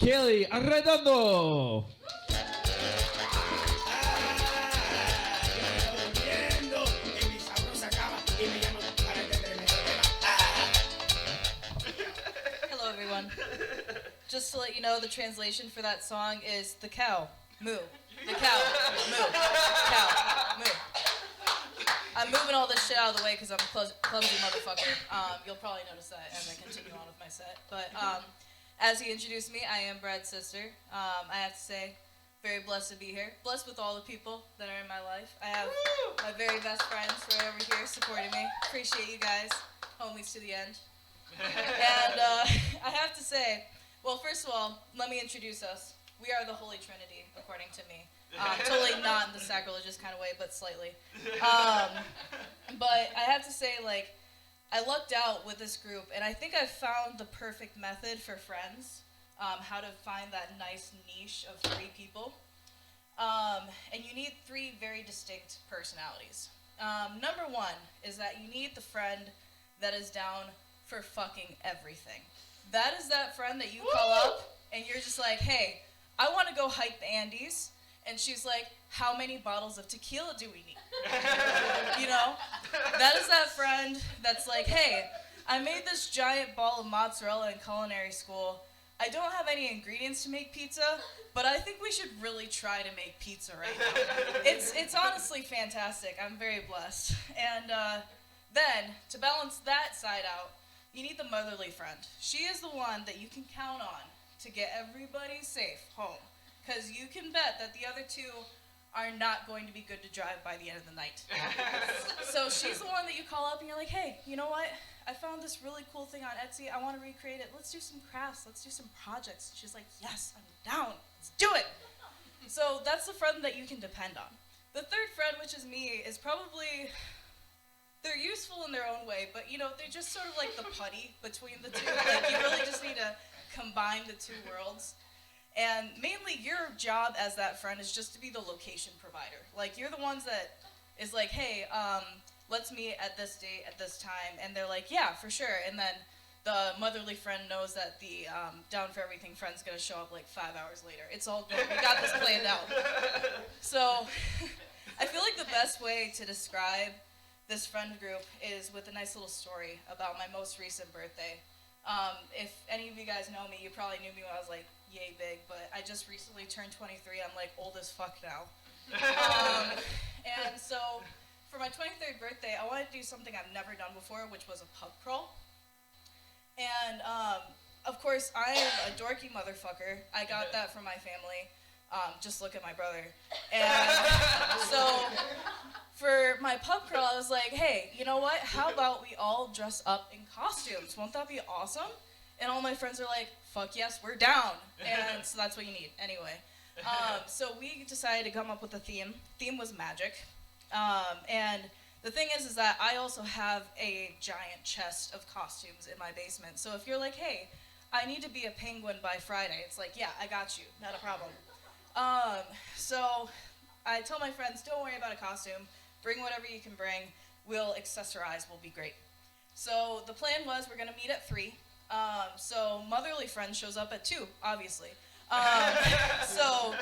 Kayley Arredondo. Hello, everyone. Just to let you know, the translation for that song is the cow, moo. The cow, moo. Cow, moo. I'm moving all this shit out of the way because I'm a clumsy motherfucker. You'll probably notice that as I continue on with my set. But as he introduced me, I am Brad's sister. I have to say, very blessed to be here. Blessed with all the people that are in my life. I have my very best friends right over here supporting me. Appreciate you guys. Homies to the end. And I have to say, well, first of all, let me introduce us. We are the Holy Trinity, according to me. Totally not in the sacrilegious kind of way, but slightly. But I have to say, like, I lucked out with this group, and I think I've found the perfect method for friends, how to find that nice niche of 3 people. And you need 3 very distinct personalities. Number 1 is that you need the friend that is down for fucking everything. That is that friend that you call up, and you're just like, hey, I want to go hike the Andes. And she's like, how many bottles of tequila do we need? You know? That is that friend that's like, hey, I made this giant ball of mozzarella in culinary school. I don't have any ingredients to make pizza, but I think we should really try to make pizza right now. It's honestly fantastic. I'm very blessed. And then, to balance that side out, you need the motherly friend. She is the one that you can count on to get everybody safe home. Because you can bet that the other 2 are not going to be good to drive by the end of the night. So she's the one that you call up and you're like, hey, you know what? I found this really cool thing on Etsy. I want to recreate it. Let's do some crafts. Let's do some projects. And she's like, yes, I'm down. Let's do it. So that's the friend that you can depend on. The third friend, which is me, is probably, they're useful in their own way, but, you know, they're just sort of like the putty between the 2. Like, you really just need to combine the 2 worlds. And mainly your job as that friend is just to be the location provider. Like, you're the ones that is like, hey, let's meet at this date, at this time. And they're like, yeah, for sure. And then the motherly friend knows that the Down for Everything friend's going to show up like 5 hours later. It's all good. We got this planned out. So I feel like the best way to describe this friend group is with a nice little story about my most recent birthday. If any of you guys know me, you probably knew me when I was like yay big, but I just recently turned 23. I'm like old as fuck now. And so for my 23rd birthday, I wanted to do something I've never done before, which was a pub crawl. And of course, I am a dorky motherfucker. I got that from my family. Just look at my brother. And so for my pub crawl, I was like, hey, you know what? How about we all dress up in costumes? Won't that be awesome? And all my friends are like, fuck yes, we're down. And so that's what you need. Anyway, so we decided to come up with a theme. Theme was magic. And the thing is that I also have a giant chest of costumes in my basement. So if you're like, hey, I need to be a penguin by Friday, it's like, yeah, I got you. Not a problem. So I tell my friends, don't worry about a costume. Bring whatever you can bring. We'll accessorize. We'll be great. So the plan was we're going to meet at 3. So motherly friend shows up at 2, obviously. So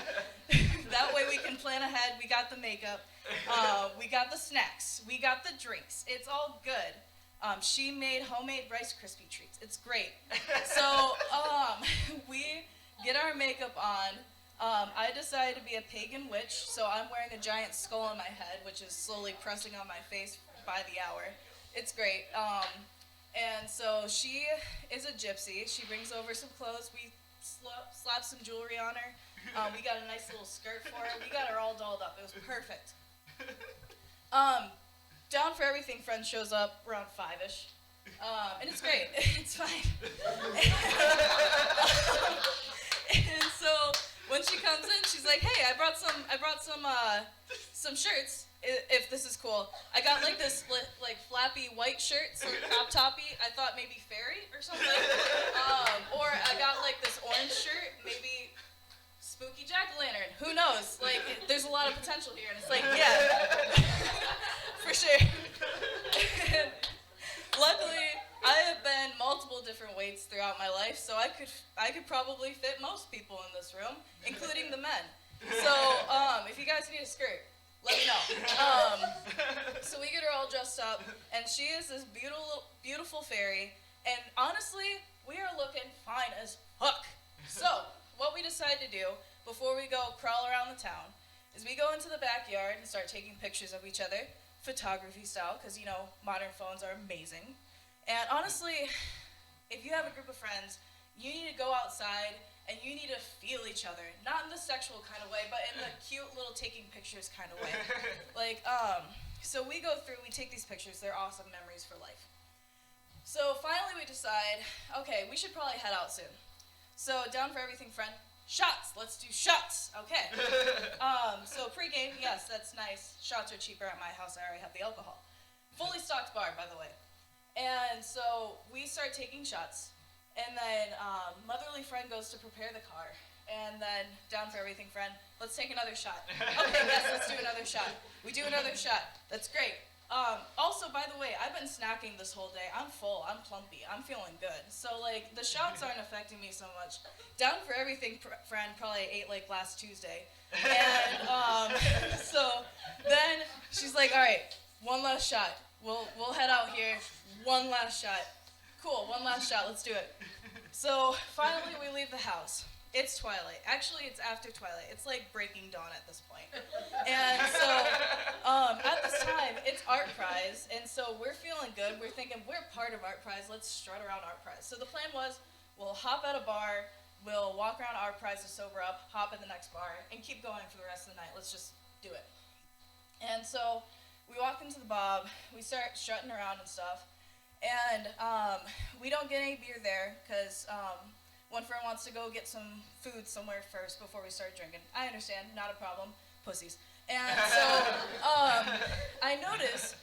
that way we can plan ahead. We got the makeup. We got the snacks. We got the drinks. It's all good. She made homemade Rice Krispie treats. It's great. So we get our makeup on. I decided to be a pagan witch, so I'm wearing a giant skull on my head, which is slowly pressing on my face by the hour. It's great. And so she is a gypsy. She brings over some clothes. We slap some jewelry on her. We got a nice little skirt for her. We got her all dolled up. It was perfect. Down for Everything friend shows up around 5-ish. And it's great. It's fine. And so when she comes in, she's like, "Hey, I brought some shirts. If this is cool, I got like this like flappy white shirt, some toppy. I thought maybe fairy or something. Or I got like this orange shirt, maybe spooky jack-o'-lantern. Who knows? Like, there's a lot of potential here." And it's like, yeah, for sure. And luckily, I have been multiple different weights throughout my life, so I could probably fit most people in this room, including the men. So if you guys need a skirt, let me know. So we get her all dressed up, and she is this beautiful fairy, and honestly, we are looking fine as fuck. So what we decide to do before we go crawl around the town is we go into the backyard and start taking pictures of each other, photography style, because, you know, modern phones are amazing. And honestly, if you have a group of friends, you need to go outside and you need to feel each other. Not in the sexual kind of way, but in the cute little taking pictures kind of way. Like, so we go through, we take these pictures, they're awesome memories for life. So finally we decide, okay, we should probably head out soon. So down for everything, friend. Shots, let's do shots, okay. So pregame, yes, that's nice. Shots are cheaper at my house, I already have the alcohol. Fully stocked bar, by the way. And so we start taking shots, and then motherly friend goes to prepare the car, and then down for everything, friend, let's take another shot. Okay, yes, let's do another shot. We do another shot, that's great. Also, by the way, I've been snacking this whole day. I'm full, I'm plumpy, I'm feeling good. So, like, the shots aren't affecting me so much. Down for everything, friend probably ate, like, last Tuesday. And, so then she's like, all right, one last shot. We'll head out here, one last shot. Cool, one last shot, let's do it. So, finally, we leave the house. It's twilight. Actually, it's after twilight. It's like breaking dawn at this point. And so, at this time, it's Art Prize, and so we're feeling good. We're thinking, we're part of Art Prize. Let's strut around Art Prize. So the plan was, we'll hop at a bar, we'll walk around Art Prize to sober up, hop at the next bar, and keep going for the rest of the night. Let's just do it. And so we walk into the Bob, we start strutting around and stuff, and we don't get any beer there, because one friend wants to go get some food somewhere first before we start drinking. I understand, not a problem, pussies. And so I notice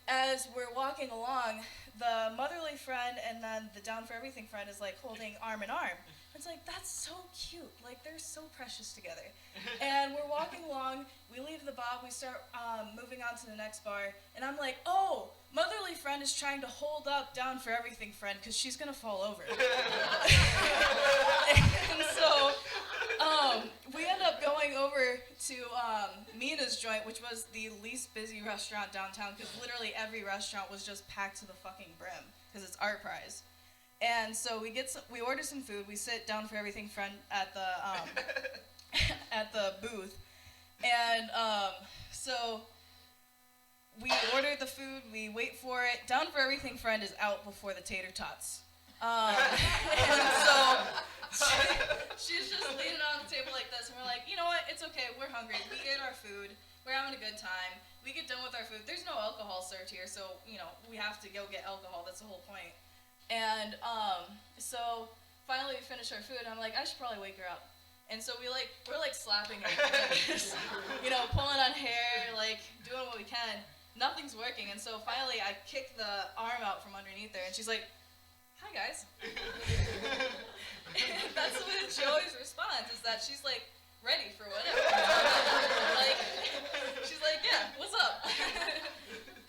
as we're walking along, the motherly friend and then the down for everything friend is like holding arm in arm. It's like, that's so cute. Like, they're so precious together. And we're walking along, we leave the Bob, we start moving on to the next bar, and I'm like, oh, motherly friend is trying to hold up down for everything friend because she's going to fall over. And so we end up going over to Mina's joint, which was the least busy restaurant downtown because literally every restaurant was just packed to the fucking brim because it's Art Prize. And so we order some food. We sit down for everything, friend, at the at the booth, and so we order the food. We wait for it. Down for everything, friend is out before the tater tots. And so she's just leaning on the table like this, and we're like, you know what? It's okay. We're hungry. We ate our food. We're having a good time. We get done with our food. There's no alcohol served here, so you know we have to go get alcohol. That's the whole point. And so finally we finish our food, and I'm like, I should probably wake her up. And so we're like slapping her, you know, pulling on hair, like doing what we can. Nothing's working, and so finally I kick the arm out from underneath her, and she's like, hi guys. And that's the way that she always responds, is that she's like ready for whatever. Like, she's like, yeah, what's up?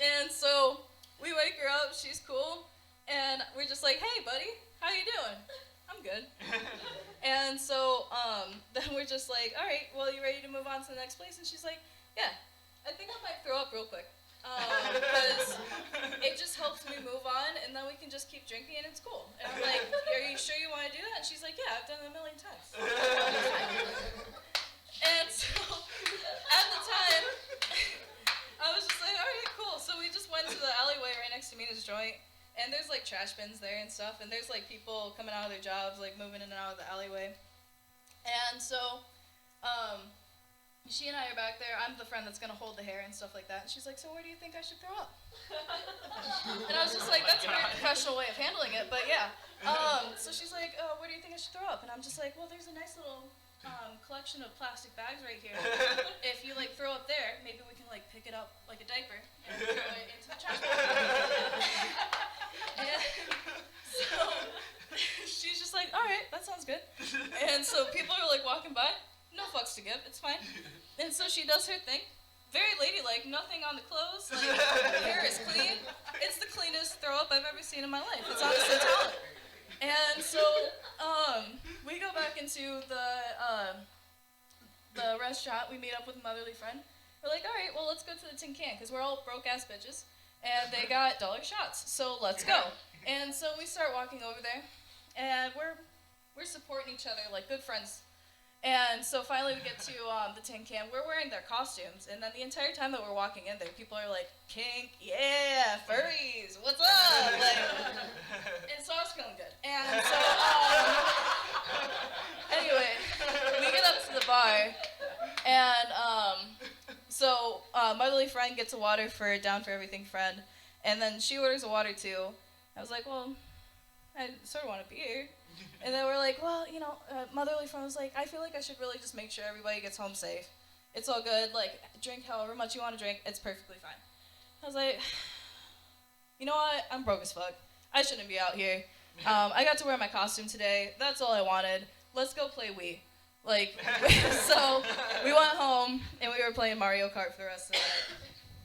And so we wake her up, she's cool. And we're just like, hey, buddy, how you doing? I'm good. And so then we're just like, all right, well, you ready to move on to the next place? And she's like, yeah, I think I might throw up real quick. Because it just helps me move on, and then we can just keep drinking, and it's cool. And I'm like, are you sure you want to do that? And she's like, yeah, I've done it 1,000,000 times. And so at the time, I was just like, all right, cool. So we just went to the alleyway right next to Mina's joint. And there's like trash bins there and stuff, and there's like people coming out of their jobs, like moving in and out of the alleyway. And so, she and I are back there. I'm the friend that's gonna hold the hair and stuff like that. And she's like, so where do you think I should throw up? And I was just like, that's a very professional way of handling it, but yeah. So she's like, where do you think I should throw up? And I'm just like, well, there's a nice little collection of plastic bags right here. If you like throw up there, maybe we can like pick it up like a diaper and throw it into the trash can. And so she's just like, all right, that sounds good. And so people are like walking by, no fucks to give, it's fine. And so she does her thing, very ladylike, nothing on the clothes, like hair is clean. It's the cleanest throw up I've ever seen in my life. It's honestly talent. And so we go back into the restaurant. We meet up with a motherly friend. We're like, all right, well, let's go to the Tin Can because we're all broke ass bitches, and they got dollar shots. So let's go. And so we start walking over there, and we're supporting each other like good friends. And so finally we get to the Tin Can. We're wearing their costumes, and then the entire time that we're walking in there, people are like, kink, yeah, furries, what's up? Like, and so I was feeling good. And so, anyway, we get up to the bar, and so motherly friend gets a water for Down for Everything friend, and then she orders a water too. I was like, well, I sort of want a beer. And then we're like, well, you know, motherly friend was like, I feel like I should really just make sure everybody gets home safe. It's all good. Like, drink however much you want to drink. It's perfectly fine. I was like, you know what? I'm broke as fuck. I shouldn't be out here. I got to wear my costume today. That's all I wanted. Let's go play Wii. Like, so we went home, and we were playing Mario Kart for the rest of the night.